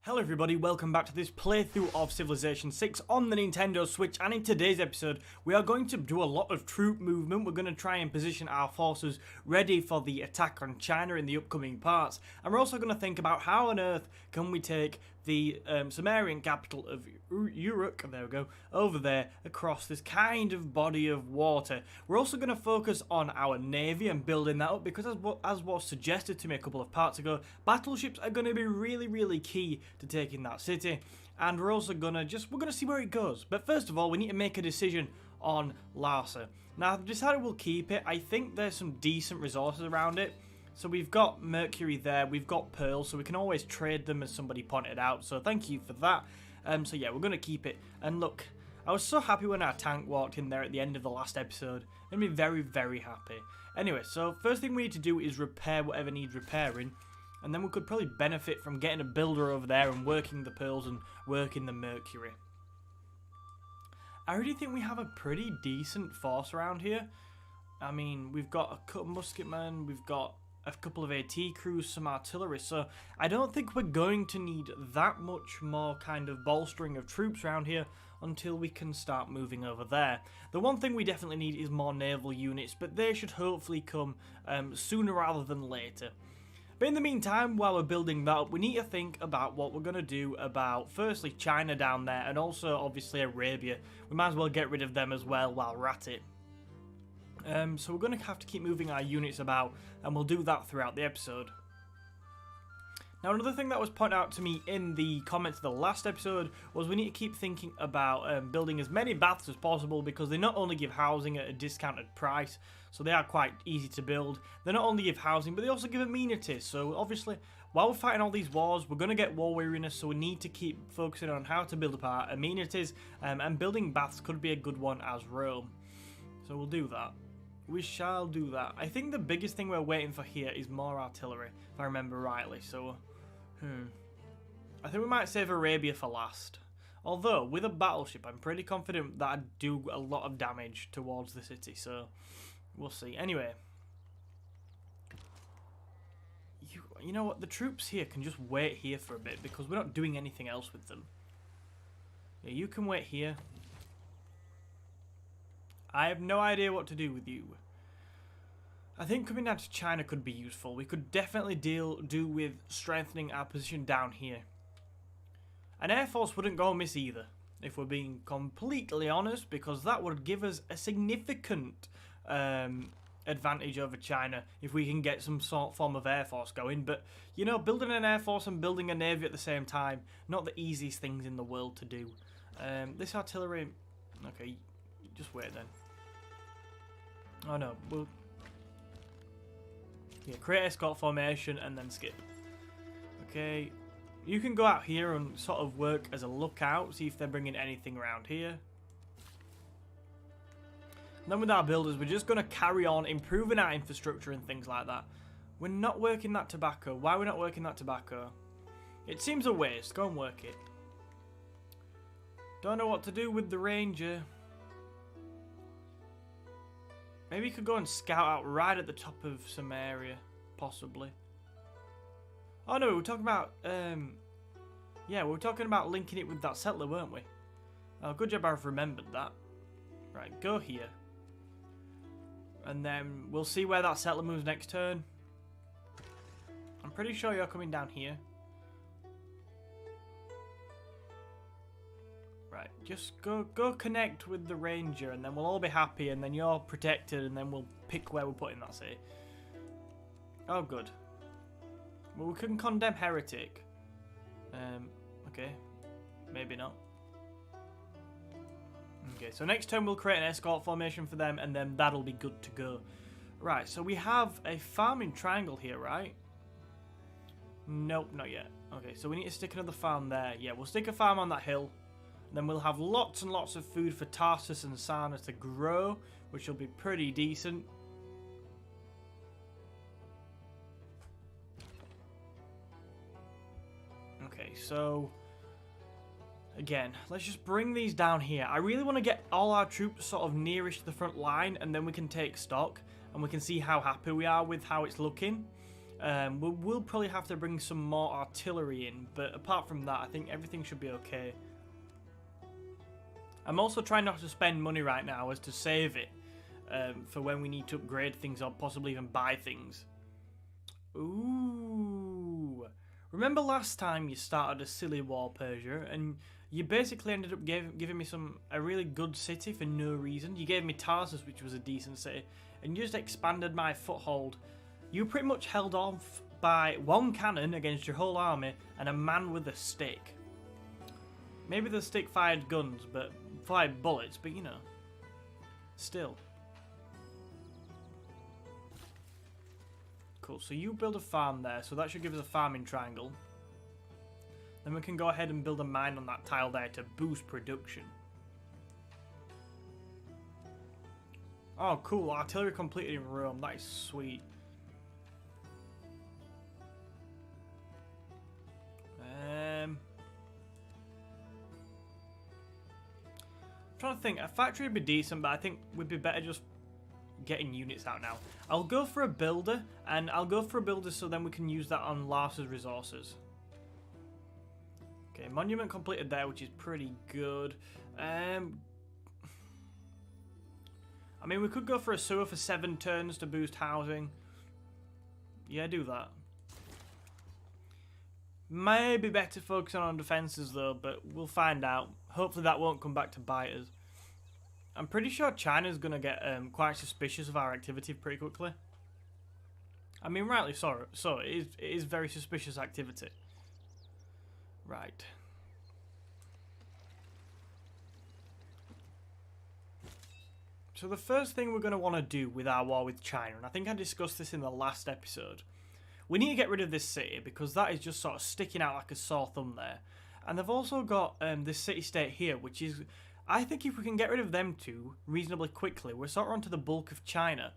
Hello everybody, welcome back to this playthrough of Civilization 6 on the Nintendo Switch, and in today's episode we are going to do a lot of troop movement. We're going to try and position our forces ready for the attack on China in the upcoming parts, and we're also going to think about how on earth can we take the Sumerian capital of Uruk, there we go, over there across this kind of body of water. We're also going to focus on our navy and building that up because as was suggested to me a couple of parts ago, battleships are going to be really key to taking that city, and we're also going to see where it goes. But first of all, we need to make a decision on Larsa. Now I've decided we'll keep it. I think there's some decent resources around it. So we've got mercury there, we've got pearl, so we can always trade them as somebody pointed out, so thank you for that. So yeah, we're going to keep it. And look, I was so happy when our tank walked in there at the end of the last episode. Made me very happy. Anyway, so first thing we need to do is repair whatever needs repairing, and then we could probably benefit from getting a builder over there and working the pearls and working the mercury. I really think we have a pretty decent force around here. I mean, we've got a couple musketmen, we've got a couple of AT crews, some artillery, so I don't think we're going to need that much more kind of bolstering of troops around here until we can start moving over there. The one thing we definitely need is more naval units, but they should hopefully come sooner rather than later. But in the meantime, while we're building that up, we need to think about what we're going to do about, firstly, China down there, and also, obviously, Arabia. We might as well get rid of them as well while we're at it. So we're going to have to keep moving our units about, and we'll do that throughout the episode. Now, another thing that was pointed out to me in the comments of the last episode was we need to keep thinking about building as many baths as possible, because they not only give housing at a discounted price, so they are quite easy to build. They not only give housing, but they also give amenities. So obviously, while we're fighting all these wars, we're going to get war weariness, so we need to keep focusing on how to build up our amenities, and building baths could be a good one as Rome. So we'll do that. We shall do that. I think the biggest thing we're waiting for here is more artillery, if I remember rightly. So, I think we might save Arabia for last. Although, with a battleship, I'm pretty confident that I'd do a lot of damage towards the city. So, we'll see. Anyway. You know what? The troops here can just wait here for a bit because we're not doing anything else with them. Yeah, you can wait here. I have no idea what to do with you. I think coming down to China could be useful. We could definitely do with strengthening our position down here. An air force wouldn't go amiss either, if we're being completely honest, because that would give us a significant advantage over China if we can get some sort of form of air force going. But, you know, building an air force and building a navy at the same time, not the easiest things in the world to do. This artillery... Okay, just wait then. Oh no, we'll... Yeah, create escort formation and then skip. Okay, you can go out here and sort of work as a lookout, see if they're bringing anything around here. And then with our builders, we're just going to carry on improving our infrastructure and things like that. We're not working that tobacco. Why are we not working that tobacco? It seems a waste. Go and work it. Don't know what to do with the ranger. Maybe you could go and scout out right at the top of Sumeria, possibly. Oh no, we were talking about, yeah, we were talking about linking it with that settler, weren't we? Oh, good job I've remembered that. Right, go here. And then we'll see where that settler moves next turn. I'm pretty sure you're coming down here. Right, just go connect with the ranger, and then we'll all be happy, and then you're protected, and then we'll pick where we're putting that city. Oh, good. Well, we can condemn heretic. Okay. Maybe not. Okay, so next turn we'll create an escort formation for them, and then that'll be good to go. Right, so we have a farming triangle here, right? Nope, not yet. Okay, so we need to stick another farm there. Yeah, we'll stick a farm on that hill. Then we'll have lots and lots of food for Tarsus and Sana to grow, which will be pretty decent. Okay, so again, let's just bring these down here. I really want to get all our troops sort of nearish to the front line, and then we can take stock and we can see how happy we are with how it's looking. We'll probably have to bring some more artillery in, but apart from that, I think everything should be okay. I'm also trying not to spend money right now as to save it for when we need to upgrade things or possibly even buy things. Ooh. Remember last time you started a silly war, Persia, and you basically ended up giving me a really good city for no reason. You gave me Tarsus, which was a decent city, and you just expanded my foothold. You pretty much held off by one cannon against your whole army and a man with a stick. Maybe the stick fired guns, but fired bullets, but you know, still. Cool, so you build a farm there, so that should give us a farming triangle. Then we can go ahead and build a mine on that tile there to boost production. Oh, cool, artillery completed in Rome, that is sweet. I'm trying to think, a factory would be decent, but I think we'd be better just getting units out now. I'll go for a builder, and I'll go for a builder so then we can use that on Lars's resources. Okay, monument completed there, which is pretty good. I mean, we could go for a sewer for 7 turns to boost housing. Yeah, do that. Maybe better focusing on defences though, but we'll find out. Hopefully that won't come back to bite us. I'm pretty sure China's going to get quite suspicious of our activity pretty quickly. I mean, rightly so it is very suspicious activity. Right. So the first thing we're going to want to do with our war with China, and I think I discussed this in the last episode, we need to get rid of this city because that is just sort of sticking out like a sore thumb there. And they've also got this city-state here, which is, I think if we can get rid of them two reasonably quickly, we're sort of onto the bulk of China.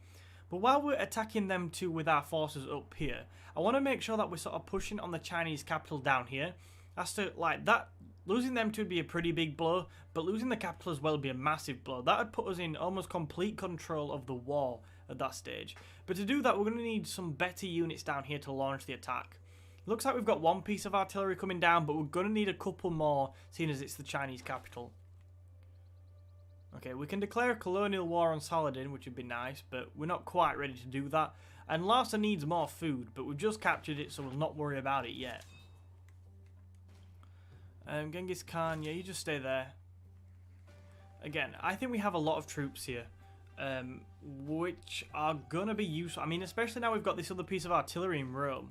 But while we're attacking them two with our forces up here, I want to make sure that we're sort of pushing on the Chinese capital down here. As to, like, that, losing them two would be a pretty big blow, but losing the capital as well would be a massive blow. That would put us in almost complete control of the war at that stage. But to do that, we're going to need some better units down here to launch the attack. Looks like we've got one piece of artillery coming down, but we're going to need a couple more, seeing as it's the Chinese capital. Okay, we can declare a colonial war on Saladin, which would be nice, but we're not quite ready to do that. And Larsa needs more food, but we've just captured it, so we'll not worry about it yet. Genghis Khan, yeah, you just stay there. Again, I think we have a lot of troops here, which are going to be useful. I mean, especially now we've got this other piece of artillery in Rome.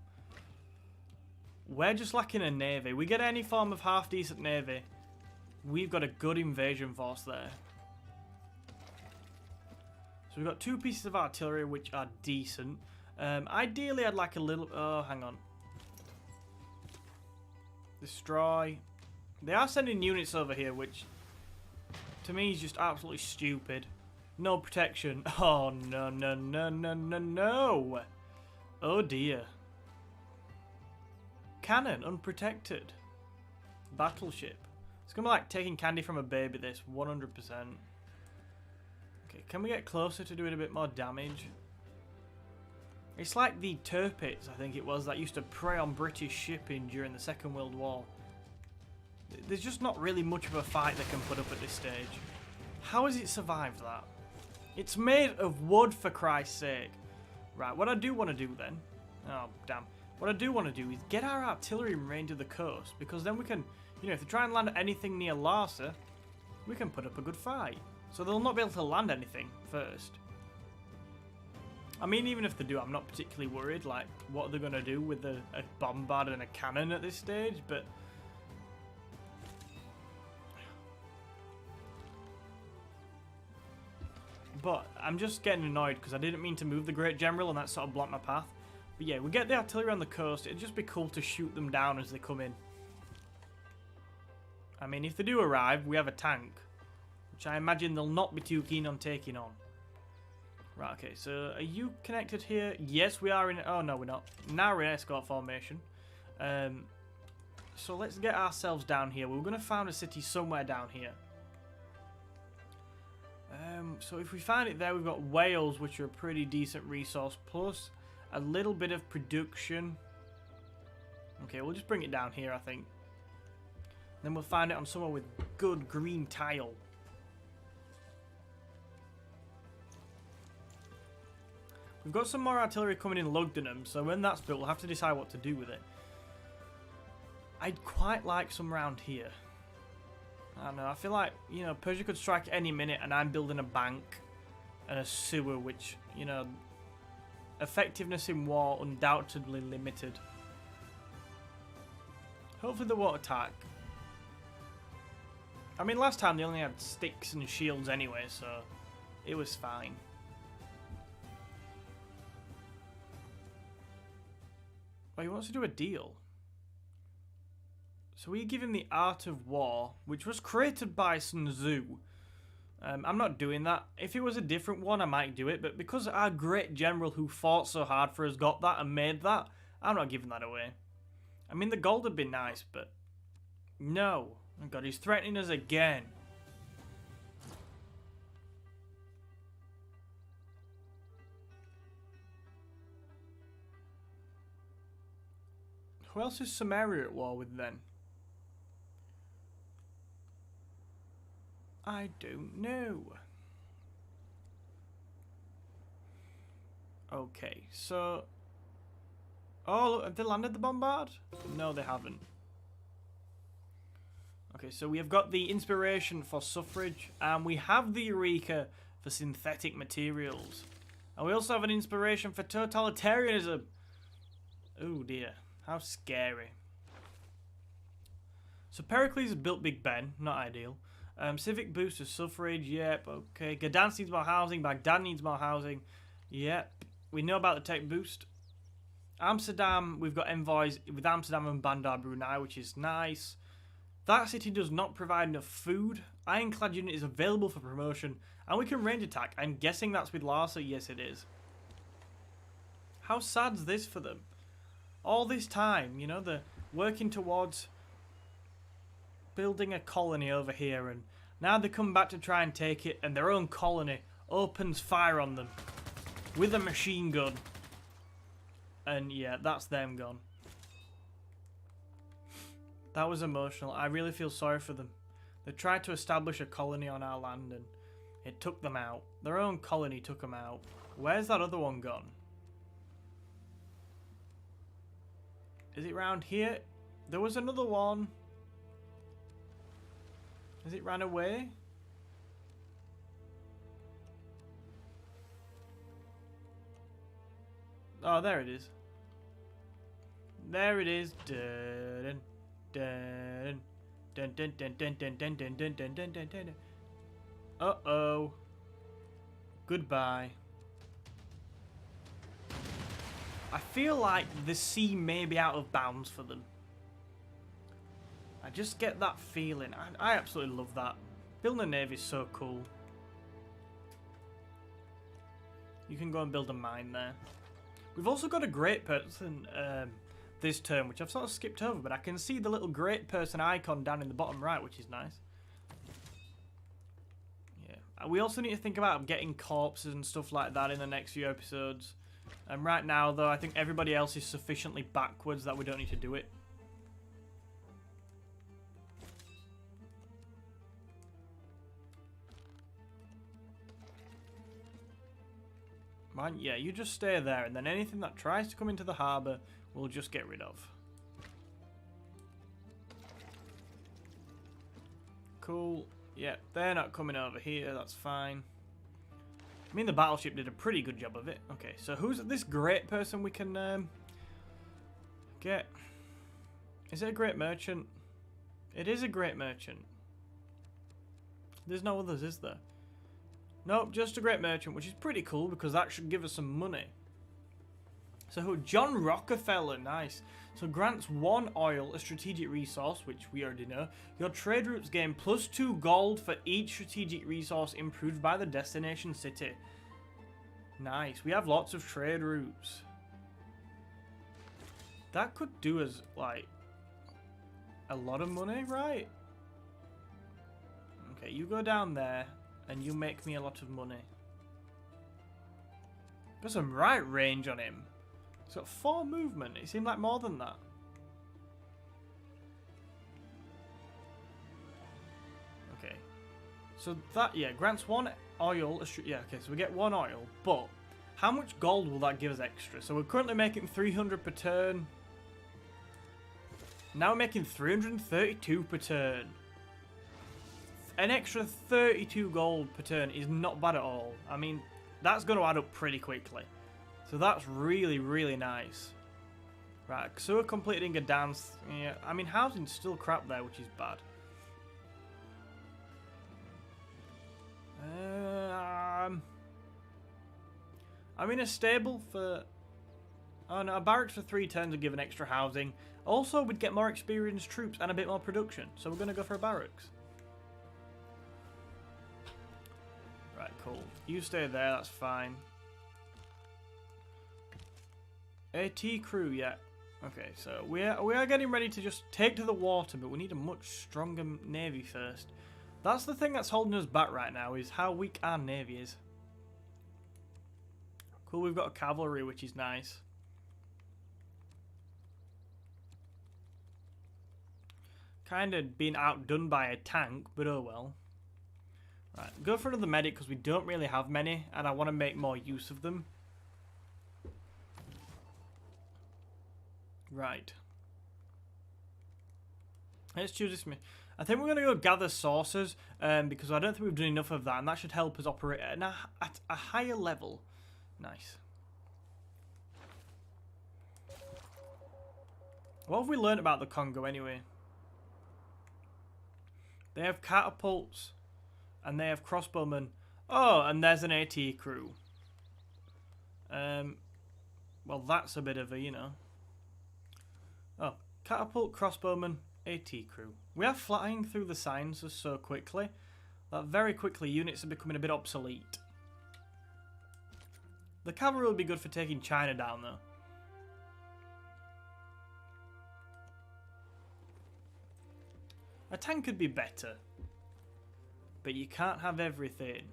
We're just lacking a navy. We get any form of half-decent navy, we've got a good invasion force there. So we've got 2 pieces of artillery, which are decent. Ideally, I'd like a little... Oh, hang on. Destroy. They are sending units over here, which to me is just absolutely stupid. No protection. Oh, no, no, no, no, no, no. Oh, dear. Cannon, unprotected. Battleship. It's going to be like taking candy from a baby, this, 100%. Okay, can we get closer to doing a bit more damage? It's like the Tirpitz, I think it was, that used to prey on British shipping during the Second World War. There's just not really much of a fight they can put up at this stage. How has it survived that? It's made of wood, for Christ's sake. Right, what I do want to do then... Oh, damn. What I do want to do is get our artillery in range of the coast, because then we can, you know, if they try and land anything near Larsa, we can put up a good fight. So they'll not be able to land anything first. I mean, even if they do, I'm not particularly worried, like, what are they going to do with a bombard and a cannon at this stage, but... But I'm just getting annoyed because I didn't mean to move the Great General and that sort of blocked my path. But yeah, we get the artillery on the coast. It'd just be cool to shoot them down as they come in. I mean, if they do arrive, we have a tank, which I imagine they'll not be too keen on taking on. Right, okay, so are you connected here? Yes, we are in... Oh, no, we're not. Now we're in escort formation. So let's get ourselves down here. We're going to found a city somewhere down here. So if we find it there, we've got Wales, which are a pretty decent resource, plus a little bit of production. Okay, we'll just bring it down here, I think. Then we'll find it on somewhere with good green tile. We've got some more artillery coming in Lugdenham, so when that's built, we'll have to decide what to do with it. I'd quite like some around here. I don't know, I feel like, you know, Persia could strike any minute, and I'm building a bank and a sewer, which, you know, effectiveness in war undoubtedly limited. Hopefully they won't attack. I mean, last time they only had sticks and shields anyway, so it was fine. Oh, he wants to do a deal. So we give him the Art of War, which was created by Sun Tzu. I'm not doing that. If it was a different one, I might do it, but because our great general who fought so hard for us got that and made that, I'm not giving that away. I mean, the gold would be nice, but no. Oh god, he's threatening us again. Who else is Sumeria at war with then? I don't know. Okay, so... Oh, have they landed the bombard? No, they haven't. Okay, so we have got the inspiration for suffrage, and we have the Eureka for synthetic materials. And we also have an inspiration for totalitarianism. Oh dear, how scary. So Pericles has built Big Ben, not ideal. Civic boost of suffrage, yep, okay. Gdansk needs more housing, Baghdad needs more housing, yep. We know about the tech boost. Amsterdam, we've got envoys with Amsterdam and Bandar Brunei, which is nice. That city does not provide enough food. Ironclad unit is available for promotion, and we can range attack. I'm guessing that's with Larsa. Yes, it is. How sad's this for them? All this time, you know, they're working towards building a colony over here, and now they come back to try and take it, and their own colony opens fire on them with a machine gun. And yeah, that's them gone. That was emotional. I really feel sorry for them. They tried to establish a colony on our land and it took them out. Their own colony took them out. Where's that other one gone? Is it round here? There was another one. Has it ran away? Oh, there it is. There it is. Dun, dun, dun, dun, dun, dun, dun, dun, dun, dun, dun, dun, dun, dun. Uh-oh. Goodbye. I feel like the sea may be out of bounds for them. I just get that feeling. I absolutely love that. Building a navy is so cool. You can go and build a mine there. We've also got a great person this turn, which I've sort of skipped over, but I can see the little great person icon down in the bottom right, which is nice. Yeah. We also need to think about getting corpses and stuff like that in the next few episodes. And right now, though, I think everybody else is sufficiently backwards that we don't need to do it. Man, yeah, you just stay there, and then anything that tries to come into the harbour, we'll just get rid of. Cool. Yeah, they're not coming over here, that's fine. I mean, the battleship did a pretty good job of it. Okay, so who's this great person we can get? Is it a great merchant? It is a great merchant. There's no others, is there? Nope, just a great merchant, which is pretty cool because that should give us some money. So who? John Rockefeller, nice. So grants 1 oil, a strategic resource, which we already know. Your trade routes gain +2 gold for each strategic resource improved by the destination city. Nice. We have lots of trade routes. That could do us, like, a lot of money, right? Okay, you go down there. And you make me a lot of money. Got some right range on him. It's got 4 movement. It seemed like more than that. Okay. So that, yeah, grants 1 oil. Yeah, okay, so we get 1 oil. But how much gold will that give us extra? So we're currently making 300 per turn. Now we're making 332 per turn. An extra 32 gold per turn is not bad at all. I mean, that's going to add up pretty quickly. So that's really, really nice. Right, so we're completing a dance. Yeah, I mean, housing's still crap there, which is bad. I'm in a stable for... Oh no, a barracks for 3 turns would give an extra housing. Also, we'd get more experienced troops and a bit more production. So we're going to go for a barracks. Right, cool. You stay there, that's fine. AT crew, yeah. Okay, so we are getting ready to just take to the water, but we need a much stronger navy first. That's the thing that's holding us back right now, is how weak our navy is. Cool, we've got a cavalry, which is nice. Kind of being outdone by a tank, but oh well. Right, go for another medic because we don't really have many, and I want to make more use of them. Right. Let's choose this. I think we're going to go gather sources, because I don't think we've done enough of that, and that should help us operate at a higher level. Nice. What have we learned about the Congo anyway? They have catapults, and they have crossbowmen. Oh, and there's an AT crew. Well, that's a bit of a, you know. Oh, catapult, crossbowman, AT crew. We are flying through the sciences so quickly that very quickly units are becoming a bit obsolete. The cavalry will be good for taking China down, though. A tank could be better, but you can't have everything.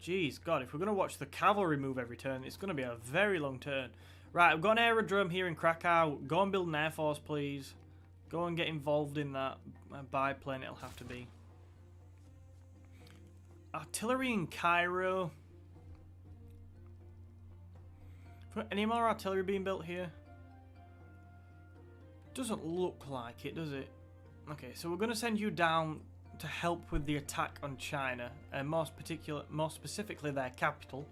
Jeez, God, if we're going to watch the cavalry move every turn, it's going to be a very long turn. Right, I've got an aerodrome here in Krakow. Go and build an air force, please. Go and get involved in that. A biplane, it'll have to be. Artillery in Cairo. Any more artillery being built here? Doesn't look like it, does it? Okay, so we're going to send you down to help with the attack on China, and more specifically their capital.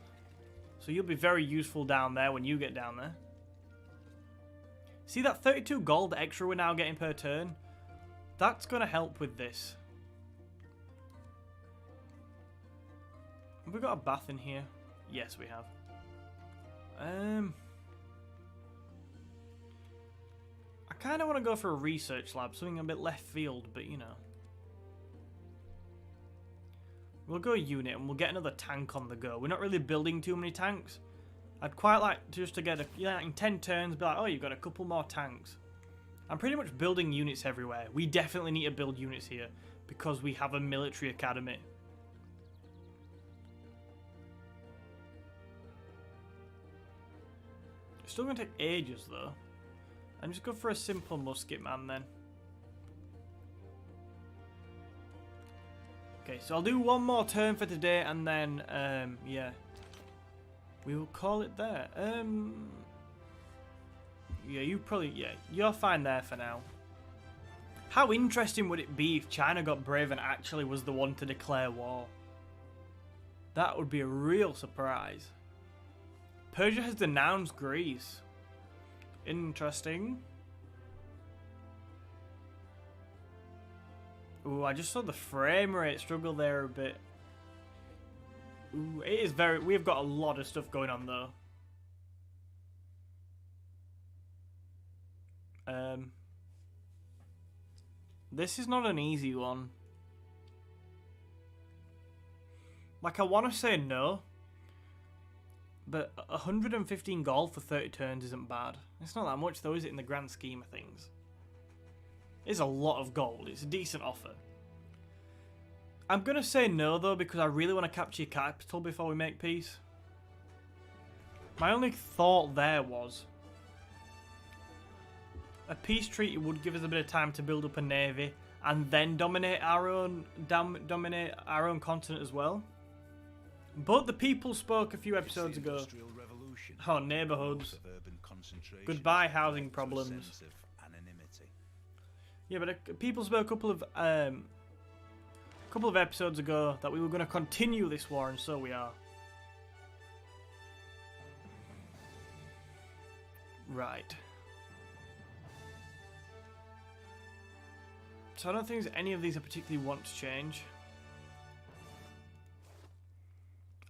So you'll be very useful down there when you get down there. See that 32 gold extra we're now getting per turn? That's going to help with this. Have we got a bath in here? Yes, we have. I kind of want to go for a research lab, something a bit left field, but you know. We'll go unit and we'll get another tank on the go. We're not really building too many tanks. I'd quite like just to get in 10 turns, be like, oh, you've got a couple more tanks. I'm pretty much building units everywhere. We definitely need to build units here because we have a military academy. It's still going to take ages though. I'm just going for a simple musket man then. Okay, so I'll do one more turn for today and then, yeah. We will call it there. Yeah, you're fine there for now. How interesting would it be if China got brave and actually was the one to declare war? That would be a real surprise. Persia has denounced Greece. Interesting. Ooh, I just saw the frame rate struggle there a bit. Ooh, it is very... We've got a lot of stuff going on, though. This is not an easy one. Like, I want to say no. But 115 gold for 30 turns isn't bad. It's not that much, though, is it, in the grand scheme of things? It's a lot of gold. It's a decent offer. I'm going to say no, though, because I really want to capture your capital before we make peace. My only thought there was a peace treaty would give us a bit of time to build up a navy and then dominate our own continent as well. But the people spoke a few episodes ago. Oh, neighborhoods. Goodbye, housing problems. Yeah, but people spoke a couple of episodes ago that we were going to continue this war, and so we are. Right. So I don't think any of these I particularly want to change.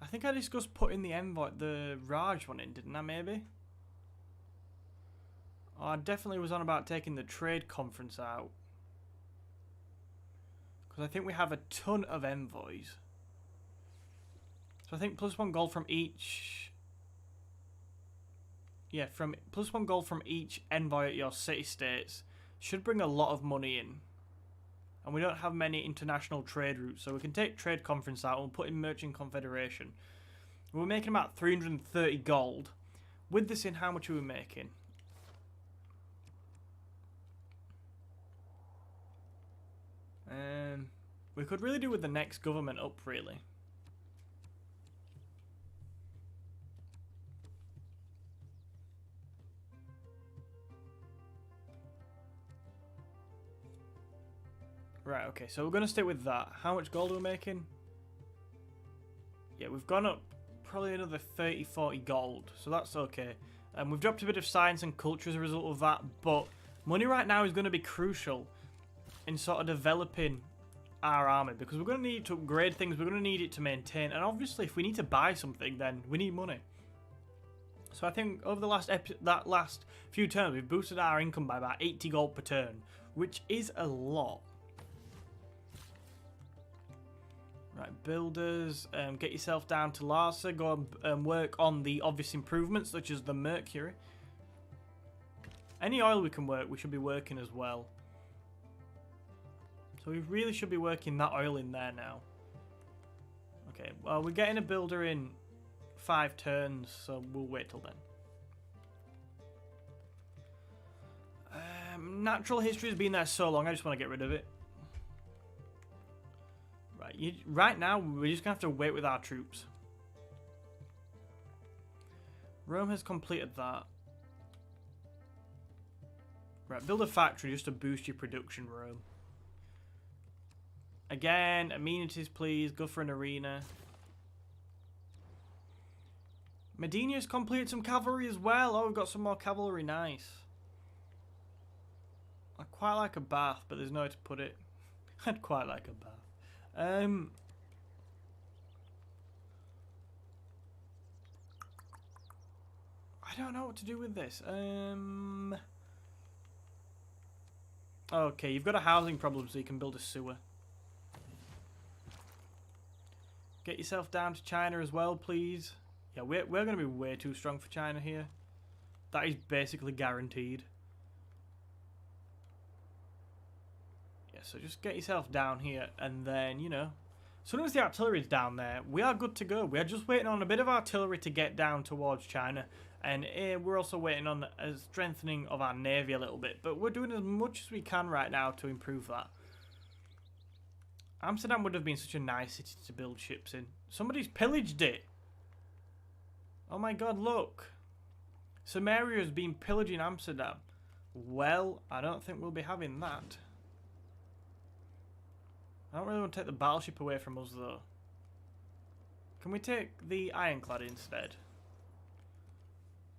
I think I discussed putting the Raj one in, didn't I, maybe? Oh, I definitely was on about taking the trade conference out. Because I think we have a ton of envoys. So I think +1 gold from each... Yeah, from +1 gold from each envoy at your city-states should bring a lot of money in. And we don't have many international trade routes, so we can take trade conference out and we'll put in merchant confederation. We're making about 330 gold. With this in, how much are we making? We could really do with the next government up, really. Right, okay, so we're going to stick with that. How much gold are we making? Yeah, we've gone up probably another 30, 40 gold, so that's okay. We've dropped a bit of science and culture as a result of that, but money right now is going to be crucial in sort of developing our army, because we're going to need to upgrade things, we're going to need it to maintain, and obviously if we need to buy something, then we need money. So I think over the last few turns, we've boosted our income by about 80 gold per turn, which is a lot. Right, builders, get yourself down to Larsa, go and work on the obvious improvements, such as the mercury. Any oil we can work, we should be working as well. So we really should be working that oil in there now. Okay, well, we're getting a builder in 5 turns, so we'll wait till then. Natural history has been there so long, I just want to get rid of it. Right now, we're just going to have to wait with our troops. Rome has completed that. Right, build a factory just to boost your production, Rome. Again, amenities, please. Go for an arena. Medina's completed some cavalry as well. Oh, we've got some more cavalry. Nice. I'd quite like a bath, but there's nowhere to put it. I'd quite like a bath. I don't know what to do with this. Okay, you've got a housing problem, so you can build a sewer. Get yourself down to China as well, please. Yeah, we're going to be way too strong for China here. That is basically guaranteed. Yeah, so just get yourself down here, and then, you know, as soon as the artillery is down there, we are good to go. We are just waiting on a bit of artillery to get down towards China, and we're also waiting on a strengthening of our navy a little bit. But we're doing as much as we can right now to improve that. Amsterdam would have been such a nice city to build ships in. Somebody's pillaged it. Oh my god, look. Sumeria has been pillaging Amsterdam. Well, I don't think we'll be having that. I don't really want to take the battleship away from us, though. Can we take the ironclad instead?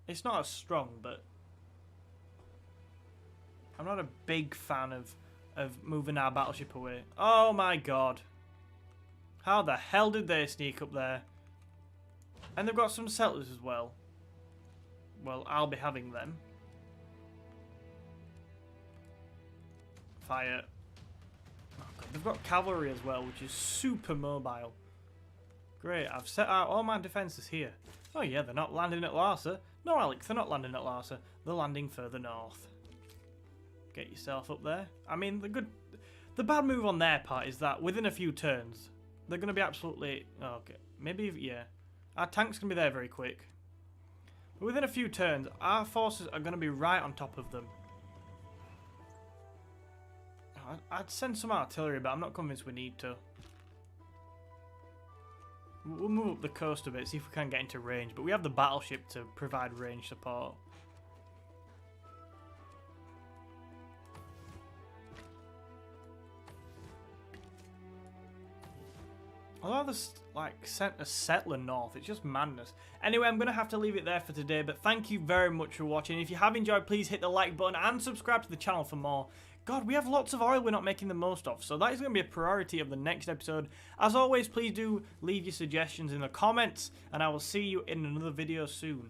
It's not as strong, but I'm not a big fan of moving our battleship away. Oh my god. How the hell did they sneak up there? And they've got some settlers as well. Well, I'll be having them. Fire. Oh god, they've got cavalry as well, which is super mobile. Great, I've set out all my defences here. Oh yeah, they're not landing at Larsa. No, Alex, they're not landing at Larsa. They're landing further north. Get yourself up there. I mean, the bad move on their part is that within a few turns, they're going to be absolutely... Oh, okay, maybe, yeah. Our tank's going to be there very quick. Within a few turns, our forces are going to be right on top of them. I'd send some artillery, but I'm not convinced we need to. We'll move up the coast a bit, see if we can get into range. But we have the battleship to provide range support. Although there's like sent a settler north, it's just madness. Anyway, I'm going to have to leave it there for today, but thank you very much for watching. If you have enjoyed, please hit the like button and subscribe to the channel for more. God, we have lots of oil we're not making the most of, so that is going to be a priority of the next episode. As always, please do leave your suggestions in the comments, and I will see you in another video soon.